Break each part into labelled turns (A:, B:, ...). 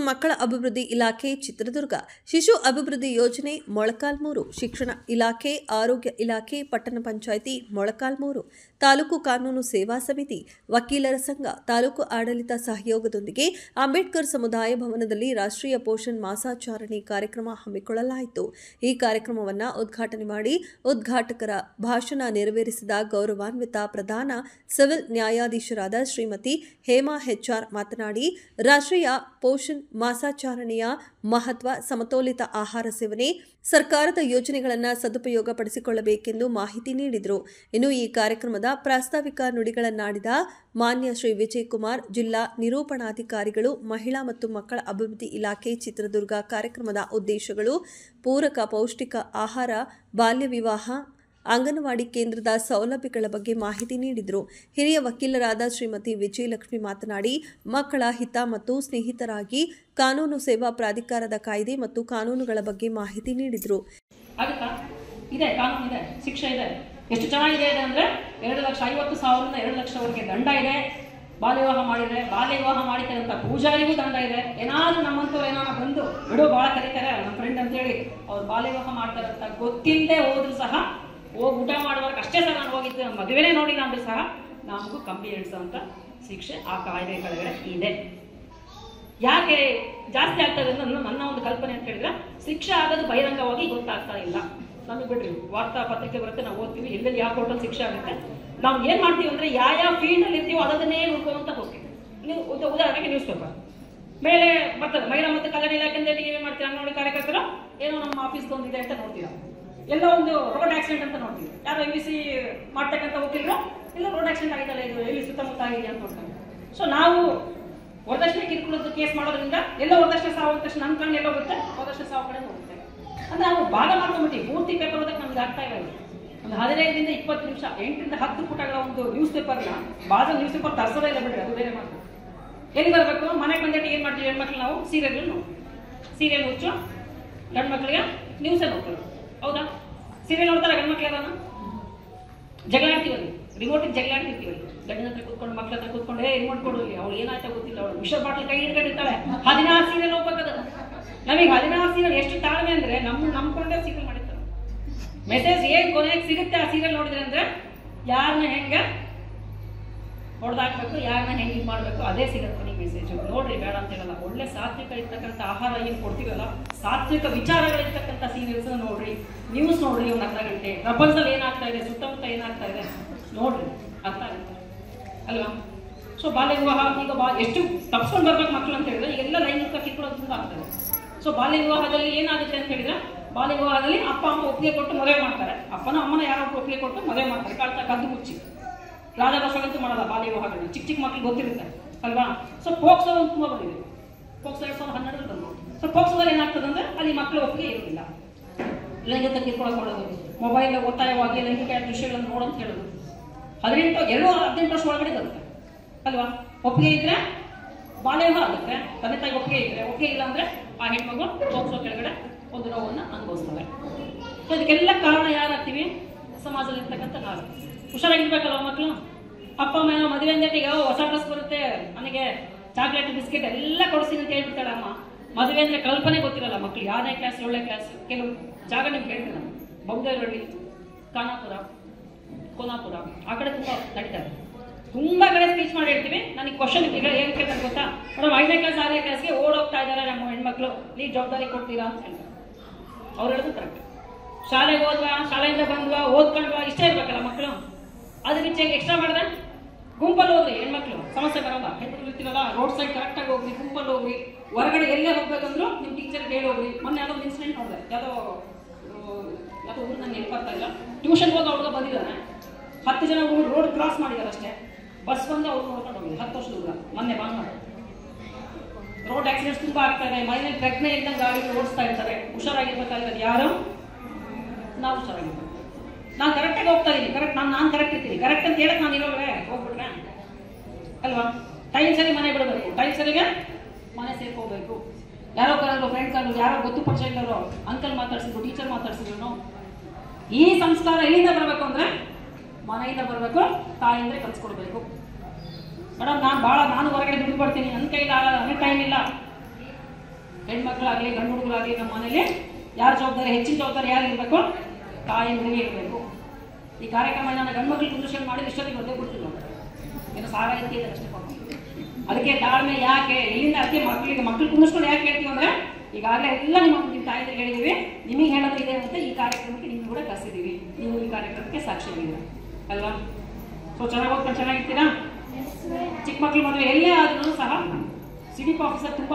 A: ಮಕ್ಕಳ ಅಭಿವೃದ್ಧಿ ಇಲಾಖೆ ಚಿತ್ರದುರ್ಗ, ಶಿಶು ಅಭಿವೃದ್ಧಿ ಯೋಜನೆ ಮೊಳಕಾಲ್ಮೂರು, ಶಿಕ್ಷಣ ಇಲಾಖೆ, ಆರೋಗ್ಯ ಇಲಾಖೆ, ಪಟ್ಟಣ ಪಂಚಾಯಿತಿ ಮೊಳಕಾಲ್ಮೂರು, ತಾಲೂಕು ಕಾನೂನು ಸೇವಾ ಸಮಿತಿ, ವಕೀಲರ ಸಂಘ, ತಾಲೂಕು ಆಡಳಿತ ಸಹಯೋಗದೊಂದಿಗೆ ಅಂಬೇಡ್ಕರ್ ಸಮುದಾಯ ಭವನದಲ್ಲಿ ರಾಷ್ಟ್ರೀಯ ಪೋಷಣ್ ಮಾಸಾಚರಣೆ ಕಾರ್ಯಕ್ರಮ ಹಮ್ಮಿಕೊಳ್ಳಲಾಯಿತು. ಈ ಕಾರ್ಯಕ್ರಮವನ್ನು ಉದ್ಘಾಟನೆ ಮಾಡಿ ಉದ್ಘಾಟಕರ ಭಾಷಣ ನೆರವೇರಿಸಿದ ಗೌರವಾನ್ವಿತ ಪ್ರಧಾನ ಸಿವಿಲ್ ನ್ಯಾಯಾಧೀಶರಾದ ಶ್ರೀಮತಿ ಹೇಮಾ ಹೆಚ್ಆರ್ ಮಾತನಾಡಿ, ರಾಷ್ಟ್ರೀಯ ಪೋಷಣ್ ಮಾಸಾಚರಣೆಯ ಮಹತ್ವ, ಸಮತೋಲಿತ ಆಹಾರ ಸೇವನೆ, ಸರ್ಕಾರದ ಯೋಜನೆಗಳನ್ನು ಸದುಪಯೋಗ ಪಡಿಸಿಕೊಳ್ಳಬೇಕೆಂದು ಮಾಹಿತಿ ನೀಡಿದರು. ಇನ್ನು ಈ ಕಾರ್ಯಕ್ರಮದ ಪ್ರಾಸ್ತಾವಿಕ ನುಡಿಗಳನ್ನಾಡಿದ ಮಾನ್ಯ ಶ್ರೀ ವಿಜಯಕುಮಾರ್, ಜಿಲ್ಲಾ ನಿರೂಪಣಾಧಿಕಾರಿಗಳು, ಮಹಿಳಾ ಮತ್ತು ಮಕ್ಕಳ ಅಭಿವೃದ್ಧಿ ಇಲಾಖೆ ಚಿತ್ರದುರ್ಗ ಕಾರ್ಯಕ್ರಮದ ಉದ್ದೇಶಗಳು, ಪೂರಕ ಪೌಷ್ಟಿಕ ಆಹಾರ, ಬಾಲ್ಯ ವಿವಾಹ, ಅಂಗನವಾಡಿ ಕೇಂದ್ರದ ಸೌಲಭ್ಯಗಳ ಬಗ್ಗೆ ಮಾಹಿತಿ ನೀಡಿದರು. ಹಿರಿಯ ವಕೀಲರಾದ ಶ್ರೀಮತಿ ವಿಜಯಲಕ್ಷ್ಮಿ ಮಾತನಾಡಿ, ಮಕ್ಕಳ ಹಿತ ಮತ್ತು ಸ್ನೇಹಿತರಾಗಿ ಕಾನೂನು ಸೇವಾ ಪ್ರಾಧಿಕಾರದ ಕಾಯ್ದೆ ಮತ್ತು ಕಾನೂನುಗಳ ಬಗ್ಗೆ ಮಾಹಿತಿ ನೀಡಿದರು.
B: ಇದೆ ಕಾನೂನು ಇದೆ, ಶಿಕ್ಷೆ ಇದೆ. ಎಷ್ಟು ಚೆನ್ನಾಗಿದೆ ಅಂದ್ರೆ 2,50,000 2 ಲಕ್ಷವರೆಗೆ ದಂಡ ಇದೆ. ಬಾಲ್ಯ ವಿವಾಹ ಮಾಡಿದ್ರೆ, ಬಾಲ್ಯ ವಿವಾಹ ಮಾಡಿದ್ದಾರೆ ಅಂತ ಪೂಜಾರಿಗೂ ದಂಡ ಇದೆ. ಏನಾದ್ರೂ ನಮ್ಮಂತವ್ರು ಏನಾದ್ರು ಬಂದು ಬಿಡು ಭಾಳ ಕರೀತಾರೆ ನಮ್ಮ ಫ್ರೆಂಡ್ ಅಂತೇಳಿ ಅವ್ರು ಬಾಲ್ಯ ವಿವಾಹ ಮಾಡ್ತಾರೆ ಅಂತ ಗೊತ್ತಿಲ್ಲದೆ ಹೋದ್ರು ಸಹ ಹೋಗಿ ಊಟ ಮಾಡುವಾಗ ಅಷ್ಟೇ ಸಹ ನಾನು ಹೋಗಿದ್ದು, ಮದುವೆನೇ ನೋಡಿಲ್ಲ ಅಂದ್ರೂ ಸಹ ನಮಗೂ ಕಂಬಿ ಎಣಿಸುವಂತ ಶಿಕ್ಷೆ ಆ ಕಾಯ್ದೆ ಕೆಳಗಡೆ ಇದೆ. ಯಾಕೆ ಜಾಸ್ತಿ ಆಗ್ತದೆ ಅಂದ್ರೆ ನನ್ನ ಒಂದು ಕಲ್ಪನೆ ಅಂತ ಹೇಳಿದ್ರೆ, ಶಿಕ್ಷೆ ಆಗೋದು ಬಹಿರಂಗವಾಗಿ ಗೊತ್ತಾಗ್ತಾ ಇಲ್ಲ. ನಮಗೆ ಬಿಡ್ರಿ, ವಾರ್ತಾ ಪತ್ರಿಕೆ ಬರುತ್ತೆ, ನಾವು ಓದ್ತೀವಿ, ಎಲ್ಲೆಲ್ಲಿ ಯಾವ ಕೋರ್ಟಲ್ಲಿ ಶಿಕ್ಷೆ ಆಗುತ್ತೆ. ನಾವು ಏನ್ ಮಾಡ್ತೀವಿ ಅಂದ್ರೆ ಯಾವ ಫೀಲ್ಡ್ ಅಲ್ಲಿ ಇರ್ತೀವೋ ಅದನ್ನೇ ಹುಡ್ಕೊಂತ ಹೋಗ್ತೀವಿ. ನೀವು ಉದಾಹರಣೆಗೆ ನ್ಯೂಸ್ ಪೇಪರ್ ಮೇಲೆ ಬರ್ತದೆ, ಮಹಿಳಾ ಮತ್ತು ಕಲ್ಯಾಣ ಇಲಾಖೆಯಿಂದ ನೀವು ಏನ್ ಮಾಡ್ತೀರಾ ನೋಡಿ, ಕಾರ್ಯಕರ್ತರು ಏನೋ ನಮ್ಮ ಆಫೀಸ್ ಬಂದಿದೆ ಅಂತ ನೋಡ್ತೀರಾ, ಎಲ್ಲ ಒಂದು ರೋಡ್ ಆಕ್ಸಿಡೆಂಟ್ ಅಂತ ನೋಡ್ತೀವಿ, ಯಾರು MVC ಮಾಡ್ತಕ್ಕಂಥ ಹೋಗಿದ್ರು, ಇಲ್ಲ ರೋಡ್ ಆಕ್ಸಿಡೆಂಟ್ ಆಗಿದ್ದಲ್ಲ, ಇದು ಎಲ್ಲಿ ಸುತ್ತಮುತ್ತ ಆಗಿದೆ ಅಂತ ನೋಡ್ತಾರೆ. ಸೊ ನಾವು ವರದಕ್ಷಿಣೆ ಕಿರುಕುಳದ ಕೇಸ್ ಮಾಡೋದ್ರಿಂದ ಎಲ್ಲ ವರದಕ್ಷಿಣೆ ಸಾವು ಅಂತ ತಕ್ಷಣ ನನ್ನ ಕಣ್ಣು ಎಲ್ಲ ಹೋಗುತ್ತೆ, ವರದಕ್ಷಿಣೆ ಸಾವು ಕಡೆ ಹೋಗುತ್ತೆ. ಅಂದ್ರೆ ನಾವು ಭಾಗ ಮಾಡ್ಕೊಂಡ್ಬಿಟ್ಟಿವಿ. ಪೂರ್ತಿ ಪೇಪರ್ ಓದಕ್ಕೆ ನಮ್ಗೆ ಆಗ್ತಾ ಇಲ್ಲ. ಒಂದು 15ರಿಂದ 20 ನಿಮಿಷ, 8ರಿಂದ 10 ಪುಟಗಳ ಒಂದು ನ್ಯೂಸ್ ಪೇಪರ್ನ ಭಾಳ ನ್ಯೂಸ್ ಪೇಪರ್ ತರಿಸೋದೇ ಇಲ್ಲ ಬಿಡ್ರಿ, ಅದು ಬೇರೆ ಮಾತು. ಎಲ್ಲಿ ಬರಬೇಕು, ಮನೆಗೆ ಬಂದಿಟ್ಟು ಏನ್ ಮಾಡ್ತೀವಿ ಹೆಣ್ಮಕ್ಳು, ನಾವು ಸೀರಿಯಲ್ ಹುಚ್ಚು, ಗಂಡು ಮಕ್ಕಳಿಗೆ ನ್ಯೂಸೇ ನೋಡ್ತಾರೆ. ಹೌದಾ? ಸೀರಿಯಲ್ ನೋಡ್ತಾರೆ ಗಂಡು ಮಕ್ಳು ಯಾರನ್ನ ಜಗಳ ಆಡ್ತೀವಲ್ಲಿ, ರಿಮೋಟಿಗೆ ಜಗಳ ಆಡ್ತಿರ್ತೀವಿ. ಗಂಡಿನ ಹತ್ರ ಕೂತ್ಕೊಂಡು ಮಕ್ಳ ಹತ್ರ ಕೂತ್ಕೊಂಡು ರಿಮೋಟ್ ಕೊಡೋಲಿ, ಅವ್ಳು ಏನಾಯ್ತಾ ಗೊತ್ತಿಲ್ಲ, ಅವಳು ವಿಷ ಬಾಟ್ಲಿ ಕೈ ಹಿಡ್ಕೊಂಡಿರ್ತಾಳೆ. 16 ಸೀರಿಯಲ್ ಹೋಗ್ಬೇಕದ. ನಮಗೆ 16 ಸೀರಿಯಲ್ ಎಷ್ಟು ತಾಳ್ಮೆ ಅಂದ್ರೆ ನಂಬ್ಕೊಂಡೇ ಸೀರಿಯಲ್ ಮಾಡಿರ್ತಾರೆ. ಮೆಸೇಜ್ ಏನ್ ಕೊನೆಗೆ ಸಿಗುತ್ತೆ ಆ ಸೀರಿಯಲ್ ನೋಡಿದ್ರೆ ಅಂದ್ರೆ ಯಾರನ್ನ ಹೆಂಗ ಹೊಡೆದಾಕ್ಬೇಕು, ಯಾರನ್ನ ಹೆಂಗ್ ಇದು ಮಾಡ್ಬೇಕು, ಅದೇ ಸಿಗುತ್ತೆ ನಿಮ್ಗೆ ಮೆಸೇಜ್. ನೋಡ್ರಿ, ಬೇಡ ಅಂತ ಹೇಳಲ್ಲ. ಒಳ್ಳೆ ಸಾತ್ವಿಕ ಇರ್ತಕ್ಕಂಥ ಆಹಾರ ಏನ್ ಕೊಡ್ತೀವಲ್ಲ, ಸಾತ್ವಿಕ ವಿಚಾರಗಳಿರ್ತಕ್ಕಂಥ ಸೀರಿಯಲ್ಸ್ ನೋಡ್ರಿ, ನ್ಯೂಸ್ ನೋಡ್ರಿ. ಒಂದು ಅರ್ಧ ಗಂಟೆ ಪ್ರಪಂಚದಲ್ಲಿ ಏನಾಗ್ತಾ ಇದೆ, ಸುತ್ತಮುತ್ತ ಏನಾಗ್ತಾ ಇದೆ ನೋಡ್ರಿ, ಅರ್ಥ ಆಗುತ್ತೆ ಅಲ್ವಾ? ಸೊ ಬಾಲ್ಯ ವಿವಾಹ ಈಗ ಎಷ್ಟು ತಪ್ಸ್ಕೊಂಡು ಬರ್ಬೇಕು ಮಕ್ಕಳು ಅಂತ ಹೇಳಿದ್ರೆ, ಈಗೆಲ್ಲ ಲೈಂಗಿಕ ಕಿರುಕುಳ ತುಂಬ ಆಗ್ತದೆ. ಸೊ ಬಾಲ್ಯ ವಿವಾಹದಲ್ಲಿ ಏನಾಗುತ್ತೆ ಅಂತ ಹೇಳಿದ್ರೆ, ಬಾಲ್ಯ ವಿವಾಹದಲ್ಲಿ ಅಪ್ಪ ಅಮ್ಮ ಒಪ್ಪಿಗೆ ಕೊಟ್ಟು ಮದುವೆ ಮಾಡ್ತಾರೆ. ಅಪ್ಪನ ಅಮ್ಮನ ಯಾರೋ ಒಪ್ಪಿಗೆ ಕೊಟ್ಟು ಮದುವೆ ಮಾಡ್ತಾರೆ, ಕದ್ದು ಮುಚ್ಚಿ. ರಾಜಭಾಷೆಗಂತೂ ಮಾಡಲ್ಲ ಬಾಲ್ಯ ವಿವಾಹಗಳನ್ನ, ಚಿಕ್ಕ ಮಕ್ಳಿಗೆ ಗೊತ್ತಿರುತ್ತೆ ಅಲ್ವಾ? ಸೊ ಪೋಕ್ಸೋ ತುಂಬ ಬಂದಿದೆ, ಪೋಕ್ಸೋ 2012 ಬಂದು. ಸೊ ಪೋಕ್ಸೋದಲ್ಲಿ ಏನಾಗ್ತದೆ ಅಂದ್ರೆ ಅಲ್ಲಿ ಮಕ್ಕಳ ಒಪ್ಪಿಗೆ ಇರೋದಿಲ್ಲ. ಲೈಂಗಿಕ ಕಿರುಕುಳ ಕೊಡೋದು, ಮೊಬೈಲ್ ಒತ್ತಾಯವಾಗಿ ಲೈಂಗಿಕ ದೃಶ್ಯಗಳನ್ನು ನೋಡಂತ ಹೇಳೋದು. 18 ವರ್ಷ ಒಳಗಡೆ ಬರುತ್ತೆ ಅಲ್ವಾ? ಒಪ್ಪಿಗೆ ಇದ್ರೆ ಬಾಲ್ಯ ವಿವಾಹ ಆಗುತ್ತೆ, ತಂದೆ ತಾಯಿ ಒಪ್ಪಿಗೆ ಇದ್ರೆ. ಒಪ್ಪಿಗೆ ಇಲ್ಲ ಅಂದ್ರೆ ಆ ಹೆಣ್ಮಗು ಪೋಕ್ಸೋ ಕೆಳಗಡೆ ಒಂದು ನೋವನ್ನು ಅನುಭವಿಸ್ತಾರೆ. ಸೊ ಇದಕ್ಕೆಲ್ಲ ಕಾರಣ ಯಾರಾಗ್ತೀವಿ? ಸಮಾಜದಲ್ಲಿ ಇರ್ತಕ್ಕಂಥ ನಾವು. ಹುಷಾರಾಗಿರ್ಬೇಕಲ್ವ ಮಕ್ಕಳು. ಅಪ್ಪ ಅಮ್ಮ ಏನೋ ಮದುವೆ ಅಂದ್ರೆ ಈಗ ಹೊಸ ಡ್ರೆಸ್ ಬರುತ್ತೆ, ನನಗೆ ಚಾಕ್ಲೇಟ್ ಬಿಸ್ಕೆಟ್ ಎಲ್ಲ ಕೊಡಿಸ್ತೀನಿ ಅಂತ ಹೇಳ್ಬಿಡ್ತಾಳೆ ಅಮ್ಮ. ಮದುವೆ ಅಂದ್ರೆ ಕಲ್ಪನೆ ಗೊತ್ತಿರಲ್ಲ ಮಕ್ಕಳು. 6ನೇ ಕ್ಲಾಸ್ 7ನೇ ಕ್ಲಾಸ್ ಕೆಲವು ಜಾಗ ನಿಮ್ಗೆ ಹೇಳ್ತೀನಿ ನಾನು. ಬೌದ್ಧಹಳ್ಳಿ, ಖಾನಾಪುರ, ಕೋನಾಪುರ ಆ ಕಡೆ ತುಂಬಾ ನಡೀತಾರೆ. ತುಂಬಾ ಕಡೆ ಸ್ಪೀಚ್ ಮಾಡಿ ಹೇಳ್ತೀವಿ. ನನಗೆ ಕ್ವಶನ್ ಏನ್ ಕೇಳ್ತಾರೆ ಗೊತ್ತಾ ಮೇಡಮ್, 5ನೇ ಕ್ಲಾಸ್ 6ನೇ ಕ್ಲಾಸ್ಗೆ ಓಡೋಗ್ತಾ ಇದ್ದಾರೆ ನಮ್ಮ ಹೆಣ್ಮಕ್ಳು, ನೀವು ಜವಾಬ್ದಾರಿ ಕೊಡ್ತೀರಾ ಅಂತ ಹೇಳ್ತಾರೆ. ಅವ್ರು ಹೇಳೋದು ಕರೆಕ್ಟ್. ಶಾಲೆಗೆ ಹೋದ್ವಾ, ಶಾಲೆಯಿಂದ ಬಂದ್ವಾ, ಓದ್ಕೊಂಡ್ವಾ, ಇಷ್ಟ ಇರ್ಬೇಕಲ್ಲ ಮಕ್ಕಳು. ಅದ್ರ ಬಿಚ್ಚ ಎಕ್ಸ್ಟ್ರಾ ಮಾಡಿದ್ರೆ ಗುಂಪಲ್ಲಿ ಹೋಗ್ರಿ ಹೆಣ್ಮಕ್ಳು, ಸಮಸ್ಯೆ ಬರಲ್ಲ. ಹೆಣ್ಮಕ್ಳು ಇರ್ತೀರಲ್ಲ, ರೋಡ್ ಸೈಡ್ ಕರೆಕ್ಟಾಗಿ ಹೋಗ್ರಿ, ಗುಂಪಲ್ಲಿ ಹೋಗ್ರಿ. ಹೊರಗಡೆ ಎಲ್ಲೇ ಹೋಗ್ಬೇಕಂದ್ರು ನಿಮ್ಮ ಟೀಚರ್ಗೆ ಹೇಳಿ ಹೋಗ್ರಿ. ಮೊನ್ನೆ ಯಾವುದೋ ಒಂದು ಇನ್ಸಿಡೆಂಟ್ ನೋಡಿದೆ, ಯಾವುದೋ ಊರು ನಂಗೆ ನೆನಪಾಗ್ತಾ ಇಲ್ಲ. ಟ್ಯೂಷನ್ ಹೋಗಿ ಹುಡುಗ ಬಂದಿದ್ದಾನೆ, 10 ಜನ ರೋಡ್ ಕ್ರಾಸ್ ಮಾಡಿದ್ದಾರೆ ಅಷ್ಟೇ. ಬಸ್ ಬಂದು ಅವ್ರು ನೋಡ್ಕೊಂಡು ಹೋಗಿದೆ, 10 ವರ್ಷದ ಹುಡುಗ. ಮೊನ್ನೆ ಭಾನುವಾರ ರೋಡ್ ಆಕ್ಸಿಡೆಂಟ್ಸ್ ತುಂಬಾ ಆಗ್ತಾ ಇದೆ. ಮನೇಲಿ ಪ್ರಜ್ಞೆ ಇದ್ದಂಗೆ ಗಾಡಿ ಓಡಿಸ್ತಾ ಇರ್ತಾರೆ. ಹುಷಾರಾಗಿರ್ಬೇಕಾದ್ರೆ ಯಾರು? ನಾವು ಹುಷಾರಾಗಿರ್ಬೇಕು. ನಾನು ಕರೆಕ್ಟಾಗಿ ಹೋಗ್ತಾ ಇದ್ದೀನಿ, ಕರೆಕ್ಟ್ ನಾನು ಕರೆಕ್ಟ್ ಇರ್ತೀನಿ. ಕರೆಕ್ಟ್ ಅಂತ ಹೇಳಕ್ ನಾನು ಇರೋವ್ರೆ ಹೋಗ್ಬಿಟ್ರೆ ಅಲ್ವಾ? ಟೈಮ್ ಸರಿ ಮನೆ ಬಿಡಬೇಕು, ಟೈಮ್ ಸರಿಗೆ ಮನೆ ಸೇರ್ಕೋಬೇಕು. ಯಾರೋ ಕರೆದ್ರು, ಫ್ರೆಂಡ್ ಕರೆದ್ರು, ಯಾರೋ ಗೊತ್ತು ಪರಿಚಯ ಇಲ್ಲವರು ಅಂಕಲ್ ಮಾತಾಡ್ಸಿದ್ರು, ಟೀಚರ್ ಮಾತಾಡ್ಸಿದ್ರು. ಈ ಸಂಸ್ಕಾರ ಎಲ್ಲಿಂದ ಬರಬೇಕು ಅಂದ್ರೆ ಮನೆಯಿಂದ ಬರಬೇಕು, ತಾಯಿಯಿಂದ ಕಲ್ಸ್ಕೊಡ್ಬೇಕು. ಮೇಡಮ್ ನಾನು ಹೊರಗಡೆ ದುಡ್ಡು ಬರ್ತೀನಿ, ನನ್ನ ಕೈಲಿ ಆಗಲ್ಲ, ನನಗೆ ಟೈಮ್ ಇಲ್ಲ. ಹೆಣ್ಮಕ್ಳಾಗಲಿ ಗಂಡು ಹುಡುಗರಾಗಲಿ ನಮ್ಮ ಮನೇಲಿ ಯಾರ ಜವಾಬ್ದಾರಿ, ಹೆಚ್ಚಿನ ಜವಾಬ್ದಾರಿ ಯಾರು ಇರಬೇಕು? ತಾಯಿ ಹುಡುಗಿ ಇರಬೇಕು. ಈ ಕಾರ್ಯಕ್ರಮ ನಾನು ಗಂಡು ಮಕ್ಳಿಗೆ ಕುಂದ್ರಿಸ್ಕೊಂಡು ಮಾಡಿದ್ರೆ ಇಷ್ಟೊತ್ತಿಗೆ ಗೊತ್ತೇ ಕೊಡ್ತಿಲ್ಲ, ಏನೋ ಸಾರ ಇರ್ತಿದೆ ಅಷ್ಟೇ. ಅದಕ್ಕೆ ತಾಳ್ಮೆ ಯಾಕೆ, ಇಲ್ಲಿಂದ ಅದಕ್ಕೆ ಮಕ್ಳು ಕುಂದಿಸ್ಕೊಂಡು ಯಾಕೆ ಹೇಳ್ತೀವಿ ಅಂದರೆ, ಈಗಾಗಲೇ ಎಲ್ಲ ನಿಮ್ಮ ತಾಯಿಗೆ ಹೇಳಿದ್ದೀವಿ, ನಿಮಗೆ ಹೇಳೋದು ಇದೆ ಅಂತ ಈ ಕಾರ್ಯಕ್ರಮಕ್ಕೆ ನಿಮ್ಗೆ ಕೂಡ ಕರೆಸಿದ್ದೀವಿ. ನೀವು ಈ ಕಾರ್ಯಕ್ರಮಕ್ಕೆ ಸಾಕ್ಷಿಯಾಗಿದ್ದೀರ ಅಲ್ವಾ? ಸೊ ಚೆನ್ನಾಗಿ ಓದ್ಕೊಂಡು ಚೆನ್ನಾಗಿರ್ತೀರಾ? ಚಿಕ್ಕ ಮಕ್ಳು ಮದುವೆ ಎಲ್ಲೇ ಆದ್ರೂ ಸಹ ಸಿಡಿಪ್ ಆಫೀಸರ್ ತುಂಬ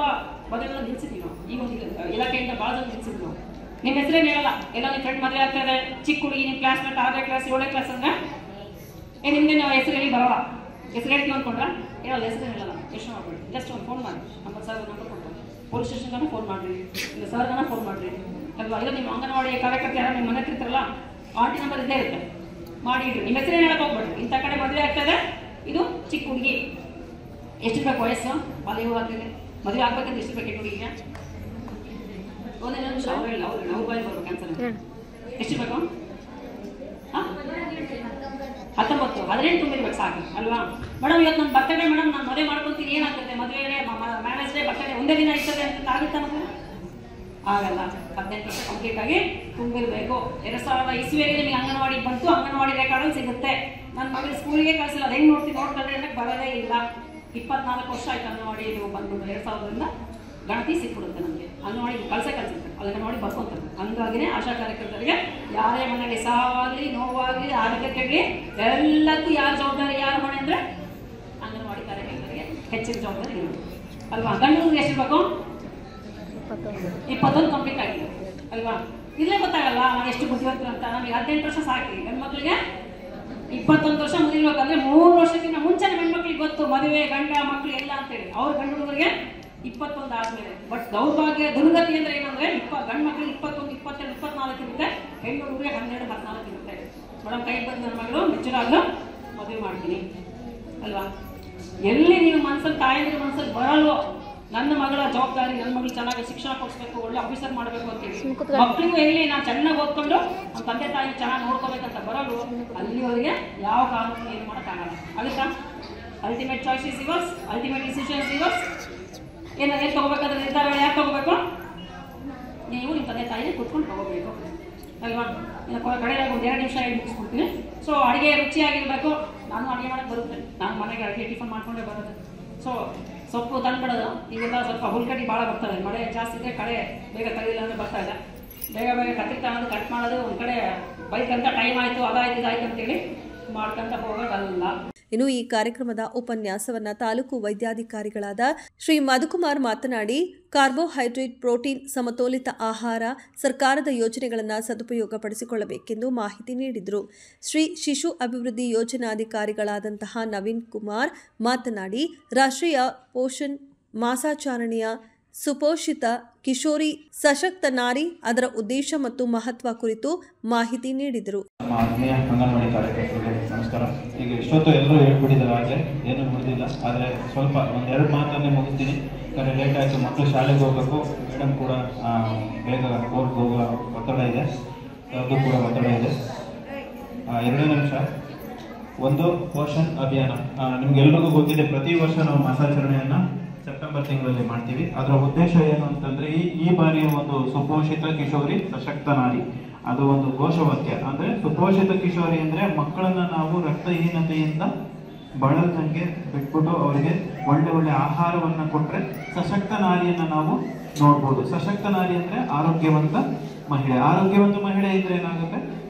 B: ಮದುವೆಗಳನ್ನ ನಿಲ್ಸಿದ್ವಿ ನಾವು. ಈ ಒಂದು ಇಲಾಖೆಯಿಂದ ಭಾಳ ಜನ ನಿಲ್ಸಿದ್ವಿ ನಾವು. ನಿಮ್ಮ ಹೆಸರೇನು ಹೇಳಲ್ಲ, ಎಲ್ಲ ನಿಮ್ಮ ಫ್ರೆಂಡ್ ಮದುವೆ ಆಗ್ತದೆ, ಚಿಕ್ಕ ಹುಡುಗಿ ನಿಮ್ಮ ಕ್ಲಾಸ್ಮೇಟ್ 6ನೇ ಕ್ಲಾಸ್ 7ನೇ ಕ್ಲಾಸ್ ಅಂದರೆ ನಿಮಗೆ ನಾವು ಹೆಸರು ಹೇಳಿ ಬರೋಲ್ಲ. ಹೆಸರು ಹೇಳ್ತೀವಿ ಅಂದ್ಕೊಂಡ್ರೆ ಹೇಳಲ್ಲ, ಹೆಸರು ಹೇಳಲ್ಲ. ಎಷ್ಟು ಮಾಡ್ಬೇಡಿ, ಜಸ್ಟ್ ಒಂದು ಫೋನ್ ಮಾಡಿ, ನಮ್ಮ ಸರ್ ನಂಬರ್ ಕೊಡ್ತಾರೆ, ಪೊಲೀಸ್ ಸ್ಟೇಷನ್ಗಾನ ಫೋನ್ ಮಾಡಿರಿ, ಇಲ್ಲ ಸರ್ಗಾನ ಫೋನ್ ಮಾಡಿರಿ ಅಲ್ವಾ? ಇದು ನಿಮ್ಮ ಅಂಗನವಾಡಿ ಕಾರ್ಯಕರ್ತೆ ಯಾರು ನಿಮ್ಮ ಮನೆ ಇರ್ತಾರಲ್ಲ, ಆಂಟಿ ನಂಬರ್ ಇದ್ದೇ ಇರುತ್ತೆ, ಮಾಡಿಡ್ರಿ. ನಿಮ್ಮ ಹೆಸರು ಹೇಳಕ್ಕೆ ಹೋಗ್ಬೇಡ್ರಿ. ಇಂಥ ಕಡೆ ಮದುವೆ ಆಗ್ತದೆ, ಇದು ಚಿಕ್ಕ ಹುಡುಗಿ, ಎಷ್ಟಿರ್ಬೇಕು ವಯಸ್ಸು, ಮದುವೆ ಆಗ್ತದೆ, ಮದುವೆ ಆಗ್ಬೇಕಂತ ಎಷ್ಟಿರ್ಬೇಕು ಹುಡುಗಿಗೆ? ಒಂದೇ ನಿಮಿಷ ಅವ್ರು ಹೇಳಿ, ಅವ್ರು ಬಾಯಿ ಬರ್ಬೇಕು ಕ್ಯಾನ್ಸರ್. ಎಷ್ಟಿರ್ಬೇಕು? 19 18 ತುಂಬಿರ್ಬೇಕು ಸಾಕು ಅಲ್ವಾ? ಮೇಡಮ್ ಇವತ್ತು ನನ್ನ ಬರ್ತಡೇ ಮೇಡಮ್, ನಾನು ಮದುವೆ ಮಾಡ್ಕೊತೀನಿ, ಏನಾಗ್ತದೆ? ಮದುವೆ ಮ್ಯಾರೇಜ್ ಡೇ ಬರ್ತಡೇ ಒಂದೇ ದಿನ ಇರ್ತದೆ ಅಂತ ಆಗುತ್ತಾ? ಮತ್ತೆ ಆಗಲ್ಲ. 18 ವರ್ಷ ಕಂಪ್ಲೀಟ್ ಆಗಿ ತುಂಬಿರಬೇಕು. 2000 ಇಸ್ವಿಯಲ್ಲಿ ನಿಮಗೆ ಅಂಗನವಾಡಿ ಬಂತು, ಅಂಗನವಾಡಿ ರೆಕಾರ್ಡಲ್ಲಿ ಸಿಗುತ್ತೆ. ನನ್ನ ಮಗಳು ಸ್ಕೂಲಿಗೆ ಕಳಿಸಿಲ್ಲ, ಅದು ಹೆಂಗೆ ನೋಡ್ತಾರೆ ಅನ್ನಕ್ಕೆ ಬರೋದೇ ಇಲ್ಲ. 24 ವರ್ಷ ಆಯ್ತು ಅಂಗನವಾಡಿ ಬಂದ್ಬಿಟ್ಟು 2000ರಿಂದ ಗಣತಿ ಸಿಕ್ಬಿಡುತ್ತೆ ನಮಗೆ. ಅಂಗನವಾಡಿ ಕಳ್ಸುತ್ತೆ, ಅಂಗನವಾಡಿ ಬರ್ಕೊಂತಾರೆ. ಹಂಗಾಗಿನೇ ಆಶಾ ಕಾರ್ಯಕರ್ತರಿಗೆ ಯಾರೇ ಮನೆಯಲ್ಲಿ ಸಾವಾಗಲಿ ನೋವಾಗಲಿ ಆರೋಗ್ಯ ಕೆಡಲಿ ಎಲ್ಲಕ್ಕೂ ಯಾರ ಜವಾಬ್ದಾರಿ, ಯಾರು ಹೊಣೆ ಅಂದರೆ ಅಂಗನವಾಡಿ ಕಾರ್ಯಕರ್ತರಿಗೆ ಹೆಚ್ಚಿನ ಜವಾಬ್ದಾರಿ ಇರೋದು ಅಲ್ವಾ? ಗಂಡು ಎಷ್ಟಿರ್ಬೇಕು? 21 ಕಂಪ್ಲೀಟ್ ಆಗಿದೆ ಅಲ್ವಾ? ಇಲ್ಲೇ ಗೊತ್ತಾಗಲ್ಲ ನಾವು ಎಷ್ಟು ಬುದ್ಧಿವಂತರು ಅಂತ. ನಮಗೆ 18 ವರ್ಷ ಸಾಕಿ, ಗಂಡು ಮಕ್ಕಳಿಗೆ 21 ವರ್ಷ ಮುಗಿಲ್ಬೇಕಂದ್ರೆ 3 ವರ್ಷಕ್ಕಿಂತ ಮುಂಚೆನೇ ಹೆಣ್ಮಕ್ಳಿಗೆ ಗೊತ್ತು ಮದುವೆ ಗಂಡ ಮಕ್ಕಳು ಎಲ್ಲ ಅಂತೇಳಿ. ಅವ್ರ ಗಂಡು ಹುಡುಗರಿಗೆ 21 ಆದ್ಮೇಲೆ. ಬಟ್ ದೌರ್ಭಾಗ್ಯ ದುರ್ಗತಿ ಅಂದ್ರೆ ಏನಂದ್ರೆ ಗಂಡು ಮಕ್ಕಳಿಗೆ 21, 22, 24 ಇರುತ್ತೆ, ಹೆಣ್ಣು ಹುಡುಗರಿಗೆ 12, 14 ಇರುತ್ತೆ. ಮೇಡಮ್ ಕೈ ಬಂದು ನನ್ನ ಮಗಳು ಮೆಚ್ಚುರಾಗಲು ಮದುವೆ ಮಾಡ್ತೀನಿ ಅಲ್ವಾ? ಎಲ್ಲಿ ನೀವು ಮನ್ಸಲ್ಲಿ ತಾಯಂದ್ರ ಮನ್ಸಲ್ಲಿ ಬರಲ್ವೋ, ನನ್ನ ಮಗಳ ಜವಾಬ್ದಾರಿ, ನನ್ನ ಮಗಳು ಚೆನ್ನಾಗಿ ಶಿಕ್ಷಣ ಕೊಡಿಸ್ಬೇಕು, ಒಳ್ಳೆ ಆಫೀಸರ್ ಮಾಡಬೇಕು ಅಂತೇಳಿ ಮಕ್ಕಳಿಗೂ ಎಲ್ಲಿ ನಾನು ಚೆನ್ನಾಗಿ ಓದ್ಕೊಂಡು ನಮ್ಮ ತಂದೆ ತಾಯಿ ಚೆನ್ನಾಗಿ ನೋಡ್ಕೋಬೇಕಂತ ಬರಲು, ಅಲ್ಲಿವರೆಗೆ ಯಾವ ಕಾನೂನು ಏನು ಮಾಡೋಕ್ಕಾಗಲ್ಲ. ಆಗುತ್ತಾ? Ultimate choice is yours, ultimate decision is yours. ಏನು ತಗೋಬೇಕಾದ್ರೆ ನಿರ್ಧಾರಗಳು ಯಾಕೆ ತಗೋಬೇಕು? ನೀವು ನಿಮ್ಮ ತಂದೆ ತಾಯಿನೇ ಕೂತ್ಕೊಂಡು ತಗೋಬೇಕು ಅಲ್ವಾ? ಇನ್ನು ಕಡೆಯಾಗಿ ಒಂದು 2 ನಿಮಿಷ ಹೇಳಿ ಮುಗಿಸ್ಕೊಡ್ತೀನಿ. ಸೊ ಅಡುಗೆ ರುಚಿಯಾಗಿರಬೇಕು. ನಾನು ಅಡುಗೆ ಮಾಡೋಕ್ಕೆ ಬರುತ್ತೆ, ನಾನು ಮನೆಗೆ ಅಡುಗೆ ಟಿಫನ್ ಮಾಡ್ಕೊಂಡೇ ಬರೋದು. ಸೊ ಸೊಪ್ಪು ತಂದ್ಬಿಡೋದು. ಈಗೆಲ್ಲ ಸ್ವಲ್ಪ ಹುಲ್ಕಡ್ಡಿ ಭಾಳ ಬರ್ತದೆ, ಮಳೆ ಜಾಸ್ತಿ ಇದ್ದರೆ ಕಡೆ ಬೇಗ ತೆಗಿಲ್ಲ ಅಂದರೆ ಬರ್ತಾ ಇಲ್ಲ. ಬೇಗ ಬೇಗ ಕತ್ತಿ ತಗೊಳ್ಳೋದು, ಕಟ್ ಮಾಡೋದು, ಒಂದು ಕಡೆ ಬೈಕ್ ಅಂತ ಟೈಮ್ ಆಯಿತು, ಅದಾಯ್ತು ಇದಾಯ್ತು ಅಂತೇಳಿ ಮಾಡ್ಕೊಂತ ಹೋಗೋದಲ್ಲ.
A: ಇನ್ನು ಈ ಕಾರ್ಯಕ್ರಮದ ಉಪನ್ಯಾಸವನ್ನ ತಾಲೂಕು ವೈದ್ಯಾಧಿಕಾರಿಗಳಾದ ಶ್ರೀ ಮಧುಕುಮಾರ್ ಮಾತನಾಡಿ, ಕಾರ್ಬೋಹೈಡ್ರೇಟ್, ಪ್ರೋಟೀನ್, ಸಮತೋಲಿತ ಆಹಾರ, ಸರ್ಕಾರದ ಯೋಜನೆಗಳನ್ನು ಸದುಪಯೋಗಪಡಿಸಿಕೊಳ್ಳಬೇಕೆಂದು ಮಾಹಿತಿ ನೀಡಿದರು. ಶ್ರೀ ಶಿಶು ಅಭಿವೃದ್ಧಿ ಯೋಜನಾಧಿಕಾರಿಗಳಾದಂತಹ ನವೀನ್ ಕುಮಾರ್ ಮಾತನಾಡಿ, ರಾಷ್ಟ್ರೀಯ ಪೋಷಣ್ ಮಾಸಾಚರಣೆಯ ಸುಪೋಷಿತ ಕಿಶೋರಿ ಸಶಕ್ತ ನಾರಿ, ಅದರ ಉದ್ದೇಶ ಮತ್ತು ಮಹತ್ವ ಕುರಿತು ಮಾಹಿತಿ ನೀಡಿದರು.
C: ಆತ್ಮೀಯ ಅಂಗನವಾಡಿ ಕಾರ್ಯಕರ್ತರಿಗೆ ನಮಸ್ಕಾರ. ಈಗ ಇಷ್ಟೊತ್ತು ಎಲ್ಲರೂ ಹೇಳ್ಬಿಟ್ಟಿದ್ದಾರೆ, ಆಗಲೇ ಏನು ಮುಗಿದಿಲ್ಲ, ಆದರೆ ಸ್ವಲ್ಪ 1-2 ಮಾತನ್ನೇ ಮುಗಿಸ್ತೀನಿ. ಯಾಕಂದರೆ ಲೇಟ್ ಆಯಿತು, ಮಕ್ಕಳು ಶಾಲೆಗೆ ಹೋಗಬೇಕು, ಮೇಡಮ್ ಕೂಡ ಬೇಗ ಕೋರ್ಟ್ಗೆ ಹೋಗೋ ಒತ್ತಡ ಇದೆ, ಅದು ಕೂಡ ಒತ್ತಡ ಇದೆ. 2 ನಿಮಿಷ. ಒಂದು ಪೋಷಣ್ ಅಭಿಯಾನ ನಿಮ್ಗೆಲ್ರಿಗೂ ಗೊತ್ತಿದೆ. ಪ್ರತಿ ವರ್ಷ ನಾವು ಮಾಸಾಚರಣೆಯನ್ನು ಸೆಪ್ಟೆಂಬರ್ ತಿಂಗಳಲ್ಲಿ ಮಾಡ್ತೀವಿ. ಅದರ ಉದ್ದೇಶ ಏನು ಅಂತಂದರೆ ಈ ಬಾರಿಯ ಒಂದು ಸುಪೋಷಿತ ಕಿಶೋರಿ ಸಶಕ್ತ ನಾರಿ, ಅದು ಒಂದು ಘೋಷವಾಕ್ಯ. ಅಂದರೆ ಸುಪೋಷಿತ ಕಿಶೋರಿ ಅಂದರೆ ಮಕ್ಕಳನ್ನು ನಾವು ರಕ್ತಹೀನತೆಯಿಂದ ಬಳಲ್ದಂಗೆ ಬಿಟ್ಬಿಟ್ಟು ಅವರಿಗೆ ಒಳ್ಳೆ ಆಹಾರವನ್ನು ಕೊಟ್ಟರೆ ಸಶಕ್ತ ನಾರಿಯನ್ನು ನಾವು ನೋಡ್ಬೋದು. ಸಶಕ್ತ ನಾರಿ ಅಂದರೆ ಆರೋಗ್ಯವಂತ ಮಹಿಳೆ. ಆರೋಗ್ಯವಂತ ಮಹಿಳೆ ಇದ್ರೆ ಏನಾಗುತ್ತೆ,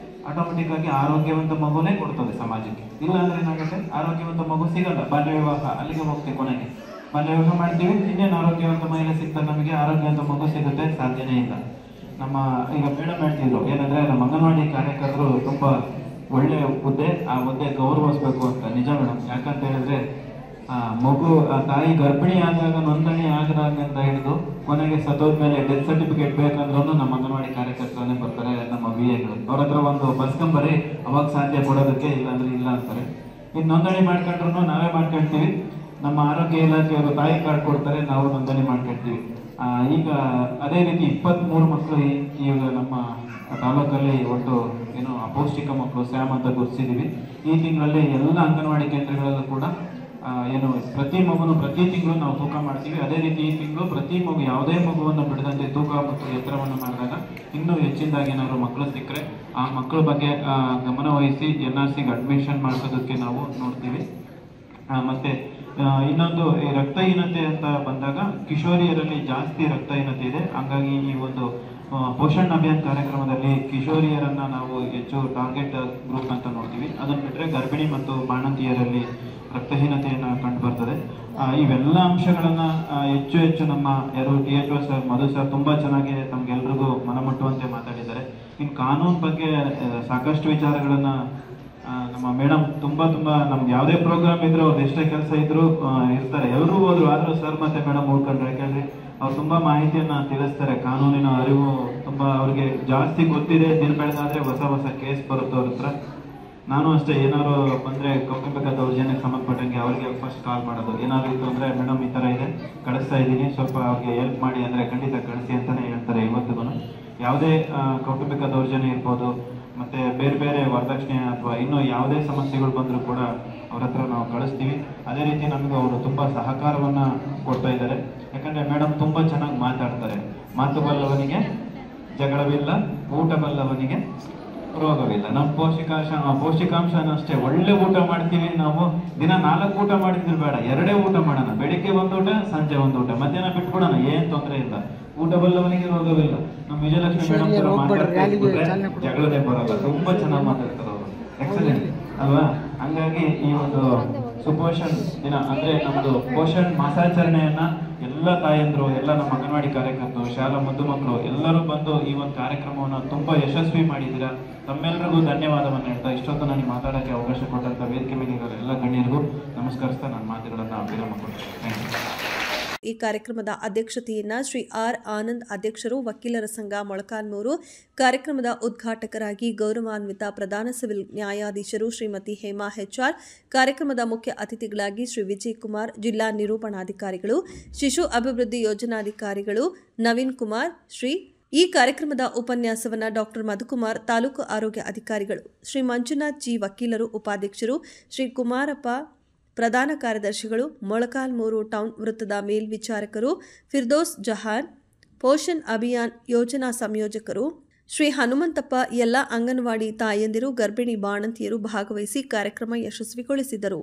C: ಆಟೋಮೆಟಿಕ್ ಆಗಿ ಆರೋಗ್ಯವಂತ ಮಗುನೇ ಕೊಡ್ತದೆ ಸಮಾಜಕ್ಕೆ. ಇಲ್ಲ ಅಂದ್ರೆ ಏನಾಗುತ್ತೆ, ಆರೋಗ್ಯವಂತ ಮಗು ಸಿಗಲ್ಲ, ಬಾಲ್ಯ ವಿವಾಹ ಅಲ್ಲಿಗೆ ಹೋಗ್ತೀವಿ. ಕೊನೆಗೆ ಬಾಲ್ಯ ವಿವಾಹ ಮಾಡ್ತೀವಿ, ಇನ್ನೇನು ಆರೋಗ್ಯವಂತ ಮಹಿಳೆ ಸಿಗ್ತಾರೆ ನಮಗೆ, ಆರೋಗ್ಯವಂತ ಮಗು ಸಿಗುತ್ತೆ ಸಾಧ್ಯನೇ ಇಲ್ಲ. ನಮ್ಮ ಈಗ ಮೇಡಮ್ ಹೇಳ್ತಿದ್ರು ಏನಂದ್ರೆ, ನಮ್ಮ ಅಂಗನವಾಡಿ ಕಾರ್ಯಕರ್ತರು ತುಂಬಾ ಒಳ್ಳೆ ಹುದ್ದೆ, ಆ ಹುದ್ದೆ ಗೌರವಿಸ್ಬೇಕು ಅಂತ. ನಿಜ ಮೇಡಮ್, ಯಾಕಂತ ಹೇಳಿದ್ರೆ ಮಗು ತಾಯಿ ಗರ್ಭಿಣಿ ಆದಾಗ ನೋಂದಣಿ ಆಗದಾಗ ಅಂತ ಹಿಡಿದು ಕೊನೆಗೆ ಸತ್ತೋದ್ಮೇಲೆ ಡೆತ್ ಸರ್ಟಿಫಿಕೇಟ್ ಬೇಕಂದ್ರೂ ನಮ್ಮ ಅಂಗನವಾಡಿ ಕಾರ್ಯಕರ್ತರನ್ನೇ ಬರ್ತಾರೆ, ನಮ್ಮ VAಗಳು. ಅವ್ರ ಹತ್ರ ಒಂದು ಬರ್ಸ್ಕೊಂಬರಿ, ಅವಾಗ ಸಾಧ್ಯ ಕೊಡೋದಕ್ಕೆ, ಇಲ್ಲಾಂದ್ರೆ ಇಲ್ಲ ಅಂತಾರೆ. ಇನ್ನು ನೋಂದಣಿ ಮಾಡ್ಕೊಂಡ್ರು ನಾವೇ ಮಾಡ್ಕೊಳ್ತೀವಿ, ನಮ್ಮ ಆರೋಗ್ಯ ಇಲಾಖೆಯವರು ತಾಯಿ ಕಾರ್ಡ್ ಕೊಡ್ತಾರೆ, ನಾವು ನೋಂದಣಿ ಮಾಡ್ಕೊಳ್ತೀವಿ. ಈಗ ಅದೇ ರೀತಿ 23 ಮಕ್ಕಳು ಈಗ ನಮ್ಮ ತಾಲೂಕಲ್ಲಿ ಒಟ್ಟು ಏನು ಅಪೌಷ್ಟಿಕ ಮಕ್ಕಳು ಸ್ಯಾಮ್ ಅಂತ ಗುರುತಿಸಿದ್ದೀವಿ. ಈ ತಿಂಗಳಲ್ಲಿ ಎಲ್ಲ ಅಂಗನವಾಡಿ ಕೇಂದ್ರಗಳಲ್ಲೂ ಕೂಡ ಏನು ಪ್ರತಿ ತಿಂಗಳು ನಾವು ತೂಕ ಮಾಡ್ತೀವಿ. ಅದೇ ರೀತಿ ಈ ತಿಂಗಳು ಪ್ರತಿ ಮಗು ಯಾವುದೇ ಮಗುವನ್ನು ಬಿಡದಂತೆ ತೂಕ ಮತ್ತು ಎತ್ತರವನ್ನು ಮಾಡಿದಾಗ ಇನ್ನೂ ಹೆಚ್ಚಿನದಾಗಿ ಏನಾದ್ರು ಮಕ್ಕಳು ಸಿಕ್ಕರೆ ಆ ಮಕ್ಕಳ ಬಗ್ಗೆ ಗಮನ ವಹಿಸಿ NRCಗೆ ಅಡ್ಮಿಷನ್ ಮಾಡಿಸೋದಕ್ಕೆ ನಾವು ನೋಡ್ತೀವಿ. ಮತ್ತೆ ಇನ್ನೊಂದು ಈ ರಕ್ತಹೀನತೆ ಅಂತ ಬಂದಾಗ ಕಿಶೋರಿಯರಲ್ಲಿ ಜಾಸ್ತಿ ರಕ್ತಹೀನತೆ ಇದೆ. ಹಾಗಾಗಿ ಈ ಒಂದು ಪೋಷಣ್ ಅಭಿಯಾನ್ ಕಾರ್ಯಕ್ರಮದಲ್ಲಿ ಕಿಶೋರಿಯರನ್ನ ನಾವು ಹೆಚ್ಚು ಟಾರ್ಗೆಟ್ ಗ್ರೂಪ್ ಅಂತ ನೋಡ್ತೀವಿ. ಅದನ್ನು ಬಿಟ್ಟರೆ ಗರ್ಭಿಣಿ ಮತ್ತು ಬಾಣಂತಿಯರಲ್ಲಿ ರಕ್ತಹೀನತೆಯನ್ನು ಕಂಡು ಬರ್ತದೆ. ಇವೆಲ್ಲ ಅಂಶಗಳನ್ನ ಹೆಚ್ಚು ನಮ್ಮ THO ಸರ್, ಮಧು ಸರ್ ತುಂಬಾ ಚೆನ್ನಾಗಿ ತಮ್ಗೆಲ್ರಿಗೂ ಮನಮುಟ್ಟುವಂತೆ ಮಾತಾಡಿದ್ದಾರೆ. ಇನ್ನು ಕಾನೂನು ಬಗ್ಗೆ ಸಾಕಷ್ಟು ವಿಚಾರಗಳನ್ನ ನಮ್ಮ ಮೇಡಮ್ ತುಂಬಾ ನಮ್ಗೆ ಯಾವುದೇ ಪ್ರೋಗ್ರಾಮ್ ಇದ್ರು ಅವ್ರದ್ದು ಎಷ್ಟೇ ಕೆಲಸ ಇದ್ರು ಇರ್ತಾರೆ, ಎಲ್ಲರೂ ಹೋದ್ರು, ಆದ್ರೂ ಸರ್ ಮತ್ತೆ ಮೇಡಮ್ ಉಳ್ಕೊಂಡ್ರೆ ಯಾಕಂದ್ರೆ ಅವ್ರು ತುಂಬಾ ಮಾಹಿತಿಯನ್ನ ತಿಳಿಸ್ತಾರೆ. ಕಾನೂನಿನ ಅರಿವು ತುಂಬಾ ಅವ್ರಿಗೆ ಜಾಸ್ತಿ ಗೊತ್ತಿದೆ. ದಿನ ಬೆಳೆದಾದ್ರೆ ಹೊಸ ಕೇಸ್ ಬರುತ್ತೆ ಅವ್ರ ಹತ್ರ. ನಾನು ಅಷ್ಟೇ, ಏನಾದ್ರು ಬಂದ್ರೆ ಕೌಟುಂಬಿಕ ದೌರ್ಜನ್ಯಕ್ಕೆ ಸಂಬಂಧಪಟ್ಟಂಗೆ ಅವ್ರಿಗೆ ಫಸ್ಟ್ ಕಾಲ್ ಮಾಡೋದು. ಏನಾದ್ರು ಇತ್ತು ಅಂದ್ರೆ ಮೇಡಮ್ ಈ ತರ ಇದೆ, ಕಳಿಸ್ತಾ ಇದ್ದೀನಿ, ಸ್ವಲ್ಪ ಅವ್ರಿಗೆ ಹೆಲ್ಪ್ ಮಾಡಿ ಅಂದ್ರೆ ಖಂಡಿತ ಕಳಿಸಿ ಅಂತಾನೆ ಹೇಳ್ತಾರೆ. ಇವತ್ತಿಗೂ ಯಾವುದೇ ಕೌಟುಂಬಿಕ ದೌರ್ಜನ್ಯ ಇರ್ಬೋದು, ಮತ್ತೆ ಬೇರೆ ವರದಕ್ಷಿಣೆ ಅಥವಾ ಇನ್ನೂ ಯಾವುದೇ ಸಮಸ್ಯೆಗಳು ಬಂದರೂ ಕೂಡ ಅವ್ರ ಹತ್ರ ನಾವು ಕಳಿಸ್ತೀವಿ. ಅದೇ ರೀತಿ ನಮಗೆ ಅವರು ತುಂಬಾ ಸಹಕಾರವನ್ನ ಕೊಡ್ತಾ ಇದ್ದಾರೆ. ಯಾಕಂದ್ರೆ ಮೇಡಮ್ ತುಂಬಾ ಚೆನ್ನಾಗಿ ಮಾತಾಡ್ತಾರೆ. ಮಾತು ಬಲ್ಲವನಿಗೆ ಜಗಳವಿಲ್ಲ, ಊಟ ಬಲ್ಲವನಿಗೆ ರೋಗವಿಲ್ಲ. ನಮ್ಮ ಪೌಷ್ಟಿಕಾಂಶನ ಅಷ್ಟೇ ಒಳ್ಳೆ ಊಟ ಮಾಡ್ತೀವಿ ನಾವು. ದಿನ 4 ಊಟ ಮಾಡಿದ್ರು ಬೇಡ, 2 ಊಟ ಮಾಡೋಣ. ಬೆಳಿಗ್ಗೆ 1 ಊಟ, ಸಂಜೆ 1 ಊಟ, ಮಧ್ಯಾಹ್ನ ಬಿಟ್ಬಿಡೋಣ, ಏನ್ ತೊಂದರೆ ಇಲ್ಲ. ಊಟ ಬಲ್ಲವನಿಗೆ ರೋಗವಿಲ್ಲ. ನಮ್ಮ ವಿಜಯಲಕ್ಷ್ಮಿ ಮೇಡಮ್ ಜಗಳದೇ ಬರಲ್ಲ, ತುಂಬಾ ಚೆನ್ನಾಗಿ ಮಾತಾಡ್ತಾರೆ ಅವರು. ಎಕ್ಸಲೆಂಟ್ ಅಲ್ವಾ? ಹಂಗಾಗಿ ಈ ಒಂದು ಸುಪೋಷಣ್ ದಿನ ಅಂದ್ರೆ ನಮ್ದು ಪೋಷಣ್ ಮಾಸಾಚರಣೆಯನ್ನ ಎಲ್ಲ ತಾಯಂದ್ರು, ಎಲ್ಲ ನಮ್ಮ ಅಂಗನವಾಡಿ ಕಾರ್ಯಕರ್ತರು, ಶಾಲಾ ಮುದ್ದು ಮಕ್ಕಳು ಎಲ್ಲರೂ ಬಂದು ಈ ಒಂದು ಕಾರ್ಯಕ್ರಮವನ್ನು ತುಂಬಾ ಯಶಸ್ವಿ ಮಾಡಿದ್ದೀರಾ. ತಮ್ಮೆಲ್ಲರಿಗೂ ಧನ್ಯವಾದವನ್ನು ಹೇಳ್ತಾ ಇಷ್ಟೊತ್ತು ನನಗೆ ಮಾತಾಡೋಕ್ಕೆ ಅವಕಾಶ ಕೊಟ್ಟಂತ ವೇದಿಕೆ ಮೇಲೆ ಇರೋ ಎಲ್ಲ ಗಣ್ಯರಿಗೂ ನಮಸ್ಕರಿಸ್ತಾ ನನ್ನ ಮಾತುಗಳನ್ನ ವಿರಾಮ ಕೊಡ್ತೀನಿ. Thank you.
A: ಈ ಕಾರ್ಯಕ್ರಮದ ಅಧ್ಯಕ್ಷತೆಯನ್ನ ಶ್ರೀ ಆರ್ ಆನಂದ್ ಅಧ್ಯಕ್ಷರು, ವಕೀಲರ ಸಂಘ ಮೊಳಕಾಲ್ಮೂರು. ಕಾರ್ಯಕ್ರಮದ ಉದ್ಘಾಟಕರಾಗಿ ಗೌರವಾನ್ವಿತ ಪ್ರಧಾನ ಸಿವಿಲ್ ನ್ಯಾಯಾಧೀಶರು ಶ್ರೀಮತಿ ಹೇಮಾ HR. ಕಾರ್ಯಕ್ರಮದ ಮುಖ್ಯ ಅತಿಥಿಗಳಾಗಿ ಶ್ರೀ ವಿಜಯ್ ಕುಮಾರ್, ಜಿಲ್ಲಾ ನಿರೂಪಣಾಧಿಕಾರಿಗಳು, ಶಿಶು ಅಭಿವೃದ್ಧಿ ಯೋಜನಾಧಿಕಾರಿಗಳು ನವೀನ್ ಕುಮಾರ್. ಈ ಕಾರ್ಯಕ್ರಮದ ಉಪನ್ಯಾಸವನ್ನ ಡಾಕ್ಟರ್ ಮಧುಕುಮಾರ್, ತಾಲೂಕು ಆರೋಗ್ಯ ಅಧಿಕಾರಿಗಳು, ಶ್ರೀ ಮಂಜುನಾಥ್ G, ವಕೀಲರು, ಉಪಾಧ್ಯಕ್ಷರು, ಶ್ರೀ ಕುಮಾರಪ್ಪ, ಪ್ರಧಾನ ಕಾರ್ಯದರ್ಶಿಗಳು, ಮೊಳಕಾಲ್ಮೂರು ಟೌನ್ ವೃತ್ತದ ಮೇಲ್ವಿಚಾರಕರು, ಫಿರ್ದೋಸ್ ಜಹಾನ್, ಪೋಷಣ್ ಅಭಿಯಾನ್ ಯೋಜನಾ ಸಂಯೋಜಕರು, ಶ್ರೀ ಹನುಮಂತಪ್ಪ, ಎಲ್ಲ ಅಂಗನವಾಡಿ ತಾಯಂದಿರು, ಗರ್ಭಿಣಿ ಬಾಣಂತಿಯರು ಭಾಗವಹಿಸಿ ಕಾರ್ಯಕ್ರಮ ಯಶಸ್ವಿಗೊಳಿಸಿದರು.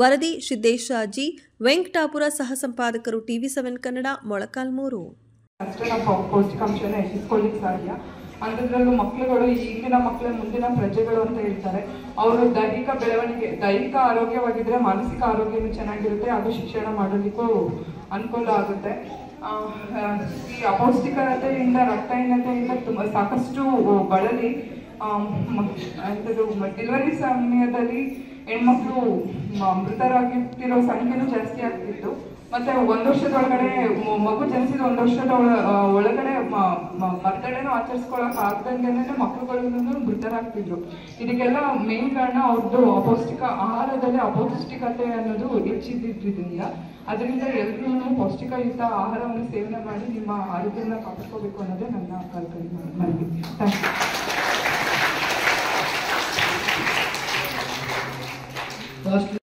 A: ವರದಿ ಸಿದ್ದೇಶಾಜಿ, ವೆಂಕಟಾಪುರ, ಸಹ ಸಂಪಾದಕರು, TV7 ಕನ್ನಡ, ಮೊಳಕಾಲ್ಮೂರು.
D: ಪೌಷ್ಟಿಕಾಂಶನ ಹೆಚ್ಚಿಸ್ಕೊಳ್ಳಿಕ್ಕೆ ಸಾಧ್ಯ. ಅಂಥದ್ರಲ್ಲೂ ಮಕ್ಕಳುಗಳು ಈಗಿನ ಮಕ್ಕಳೇ ಮುಂದಿನ ಪ್ರಜೆಗಳು ಅಂತ ಹೇಳ್ತಾರೆ. ಅವರು ದೈಹಿಕ ಬೆಳವಣಿಗೆ, ದೈಹಿಕ ಆರೋಗ್ಯವಾಗಿದ್ದರೆ ಮಾನಸಿಕ ಆರೋಗ್ಯನೂ ಚೆನ್ನಾಗಿರುತ್ತೆ, ಹಾಗೂ ಶಿಕ್ಷಣ ಮಾಡೋದಕ್ಕೂ ಅನುಕೂಲ ಆಗುತ್ತೆ. ಈ ಅಪೌಷ್ಟಿಕತೆಯಿಂದ, ರಕ್ತಹೀನತೆಯಿಂದ ಸಾಕಷ್ಟು ಬಳಲಿ ಅಂಥದ್ದು ಡೆಲಿವರಿ ಸಮಯದಲ್ಲಿ ಹೆಣ್ಮಕ್ಳು ಮೃತರಾಗಿರ್ತಿರೋ ಸಂಖ್ಯೆನೂ ಜಾಸ್ತಿ ಆಗ್ತಿತ್ತು. ಮತ್ತೆ 1 ವರ್ಷದೊಳಗಡೆ ಮಗು ಜನಿಸಿದ 1 ವರ್ಷದ ಒಳಗಡೆ ಬರ್ತಡೇನೂ ಆಚರಿಸ್ಕೊಳಕ್ ಆಗ್ದಂಗೆ ಮಕ್ಕಳುಗಳು ಮೃತರಾಗ್ತಿದ್ರು. ಇದಕ್ಕೆಲ್ಲ ಮೇನ್ ಕಾರಣ ಅವ್ರದ್ದು ಆಹಾರದಲ್ಲಿ ಅಪೌಷ್ಟಿಕತೆ ಅನ್ನೋದು ಹೆಚ್ಚಿದ್ದಿದ್ರಿಂದ. ಅದರಿಂದ ಎಲ್ರೂ ಪೌಷ್ಟಿಕಯುಕ್ತ ಆಹಾರವನ್ನು ಸೇವನೆ ಮಾಡಿ ನಿಮ್ಮ ಆರೋಗ್ಯನ ಕಾಪಾಡ್ಕೋಬೇಕು ಅನ್ನೋದೇ ನನ್ನ ಕಲ್ಪನೆ. Thank you.